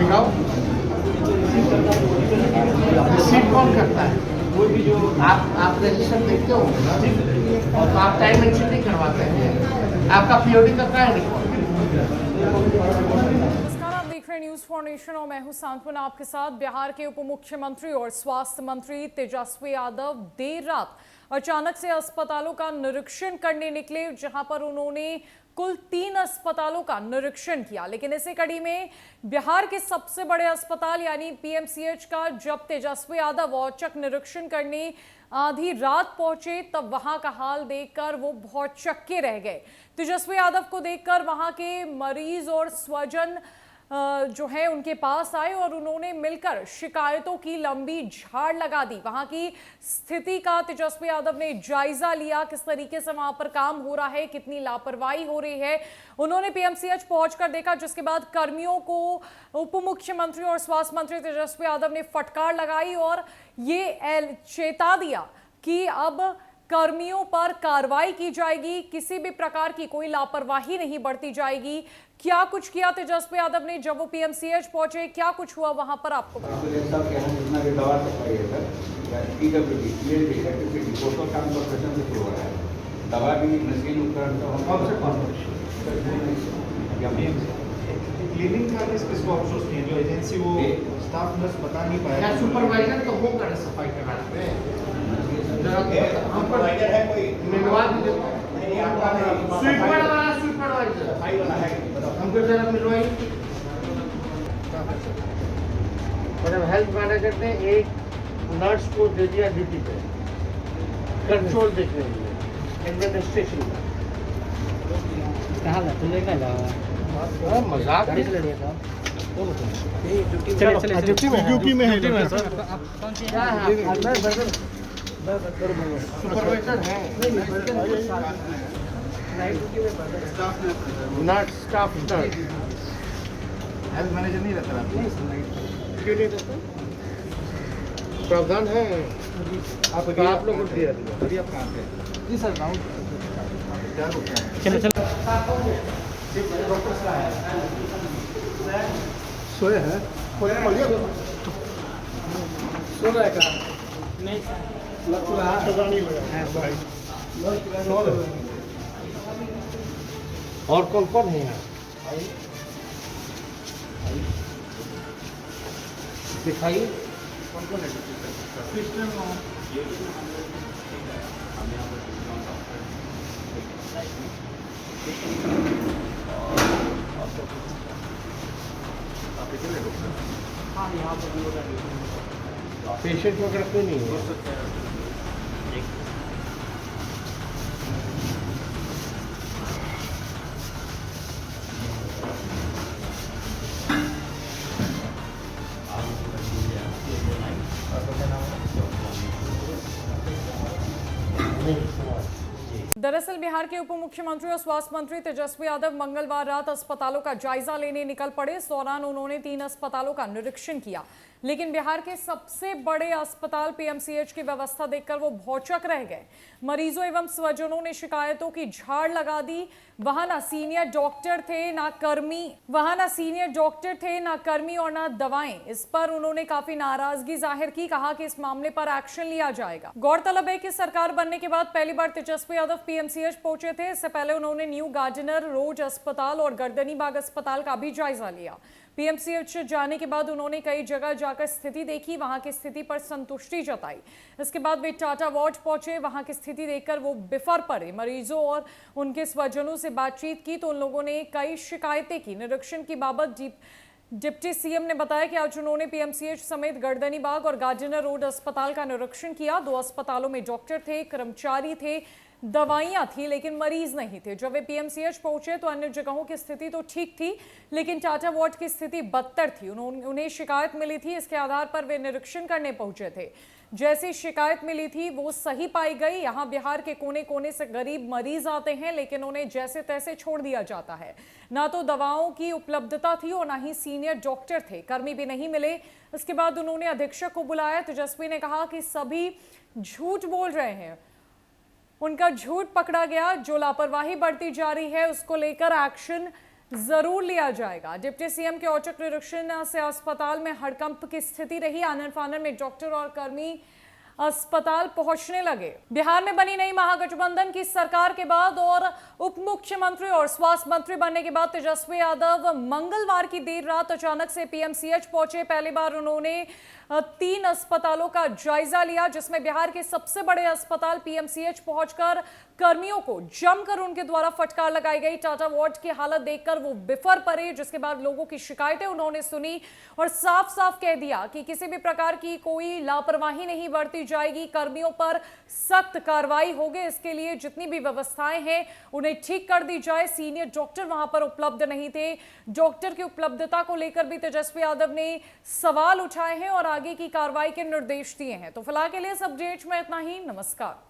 लगाओ। रिसीव कौन करता है? कोई भी जो आप रजिस्टर देखते हो और तो आप टाइम एंट्री नहीं करवाते हैं, आपका पीओडी का क्या है रिकॉर्ड? नमस्कार, आप देख रहे हैं न्यूज फॉर नेशन और मैं हूं सांत्वना आपके साथ। बिहार के उप मुख्यमंत्री और स्वास्थ्य मंत्री तेजस्वी यादव देर रात अचानक से अस्पतालों का निरीक्षण करने निकले, जहां पर उन्होंने कुल 3 अस्पतालों का निरीक्षण किया। लेकिन इसी कड़ी में बिहार के सबसे बड़े अस्पताल यानी पीएमसीएच का जब तेजस्वी यादव औचक निरीक्षण करने आधी रात पहुंचे, तब वहां का हाल देखकर वो बहुत चक्के रह गए। तेजस्वी यादव को देखकर वहां के मरीज और स्वजन जो है उनके पास आए और उन्होंने मिलकर शिकायतों की लंबी झाड़ लगा दी। वहां की स्थिति का तेजस्वी यादव ने जायजा लिया, किस तरीके से वहां पर काम हो रहा है, कितनी लापरवाही हो रही है। उन्होंने पीएमसीएच पहुंचकर देखा, जिसके बाद कर्मियों को उप मुख्यमंत्री और स्वास्थ्य मंत्री तेजस्वी यादव ने फटकार लगाई और ये चेता दिया कि अब कर्मियों पर कार्रवाई की जाएगी, किसी भी प्रकार की कोई लापरवाही नहीं बरती जाएगी। क्या कुछ किया तेजस्वी यादव ने जब वो पीएमसीएच पहुंचे, क्या कुछ हुआ वहां पर आपको दवा भी मशीन उपकरण क्लीनिंग का किसको अफसोस नहीं है, जो एजेंसी वो स्टाफ नर्स बता नहीं पाया। सुपरवाइजर तो वो करे सफाई कराने सुपरवाइजर है कोई मिलवा दीजिए। सुपरवाइजर हमको जरा मिलवाइए। मतलब हेल्थ मैनेजर ने एक नर्स को दे दिया ड्यूटी पे कंट्रोल देखने के लिए एडमिनिस्ट्रेशन में। कहाँ ला तुमने क्या ला मजाक किस लड़के का यूपी में है सर। आप कौन सी सुपरवाइजर है nurse staff nurse health manager नहीं रहता क्यों नहीं रहता? प्रावधान है तो आप लोगों को दिया अभी आप कहाँ पे? जी सर गाँव क्या होता है? चलो चलो सोए हैं सो रहा है कहाँ? नहीं लग रहा है और कौन कौन है यहाँ? दिखाइए कौन कौन है। हाँ यहाँ पर पेशेंट वगैरह क्यों नहीं है? दरअसल बिहार के उप मुख्यमंत्री और स्वास्थ्य मंत्री तेजस्वी यादव मंगलवार रात अस्पतालों का जायजा लेने निकल पड़े। इस दौरान उन्होंने 3 अस्पतालों का निरीक्षण किया, लेकिन बिहार के सबसे बड़े अस्पताल पीएमसीएच की व्यवस्था देखकर वो भौचक रह गए। मरीजों एवं स्वजनों ने शिकायतों की झाड़ लगा दी। वहां ना सीनियर डॉक्टर थे ना कर्मी और ना दवाएं। इस पर उन्होंने काफी नाराजगी जाहिर की, कहा कि इस मामले पर एक्शन लिया जाएगा। गौरतलब है कि सरकार बनने के बाद पहली बार तेजस्वी यादव पीएमसीएच पहुंचे थे। इससे पहले उन्होंने न्यू गार्डनर रोड अस्पताल और गर्दनीबाग अस्पताल का भी जायजा लिया। पीएमसीएच जाने के बाद उन्होंने कई जगह जाकर स्थिति देखी, वहां की स्थिति पर संतुष्टि जताई। इसके बाद वे टाटा वार्ड पहुंचे, वहां की स्थिति देखकर वो बिफर पड़े। मरीजों और उनके स्वजनों से बातचीत की तो उन लोगों ने कई शिकायतें की। निरीक्षण की बाबत डिप्टी सीएम ने बताया कि आज उन्होंने पीएमसीएच समेत गर्दनीबाग और गार्डनर रोड अस्पताल का निरीक्षण किया। 2 अस्पतालों में डॉक्टर थे, कर्मचारी थे, दवाइयां थी, लेकिन मरीज नहीं थे। जब वे पीएमसीएच पहुंचे तो अन्य जगहों की स्थिति तो ठीक थी, लेकिन टाटा वार्ड की स्थिति बदतर थी। उन्हें शिकायत मिली थी, इसके आधार पर वे निरीक्षण करने पहुंचे थे। जैसी शिकायत मिली थी वो सही पाई गई। यहाँ बिहार के कोने कोने से गरीब मरीज आते हैं, लेकिन उन्हें जैसे तैसे छोड़ दिया जाता है। ना तो दवाओं की उपलब्धता थी और ना ही सीनियर डॉक्टर थे, कर्मी भी नहीं मिले। इसके बाद उन्होंने अधीक्षक को बुलाया। तेजस्वी ने कहा कि सभी झूठ बोल रहे हैं, उनका झूठ पकड़ा गया। जो लापरवाही बढ़ती जा रही है उसको लेकर एक्शन जरूर लिया जाएगा। डिप्टी सीएम के औचक निरीक्षण से अस्पताल में हड़कंप की स्थिति रही। आनन फानन में डॉक्टर और कर्मी अस्पताल पहुंचने लगे। बिहार में बनी नई महागठबंधन की सरकार के बाद और उप मुख्यमंत्री और स्वास्थ्य मंत्री बनने के बाद तेजस्वी यादव मंगलवार की देर रात अचानक से पीएमसीएच पहुंचे। पहली बार उन्होंने 3 अस्पतालों का जायजा लिया, जिसमें बिहार के सबसे बड़े अस्पताल पीएमसीएच पहुंचकर कर्मियों को जमकर उनके द्वारा फटकार लगाई गई। टाटा वार्ड की हालत देखकर वो बिफर पड़े, जिसके बाद लोगों की शिकायतें उन्होंने सुनी और साफ साफ कह दिया कि किसी भी प्रकार की कोई लापरवाही नहीं बरती जाएगी, कर्मियों पर सख्त कार्रवाई होगी। इसके लिए जितनी भी व्यवस्थाएं हैं उन्हें ठीक कर दी जाए। सीनियर डॉक्टर वहां पर उपलब्ध नहीं थे। डॉक्टर की उपलब्धता को लेकर भी तेजस्वी यादव ने सवाल उठाए हैं और आगे की कार्रवाई के निर्देश दिए हैं। तो फिलहाल के लिए इस अपडेट में इतना ही। नमस्कार।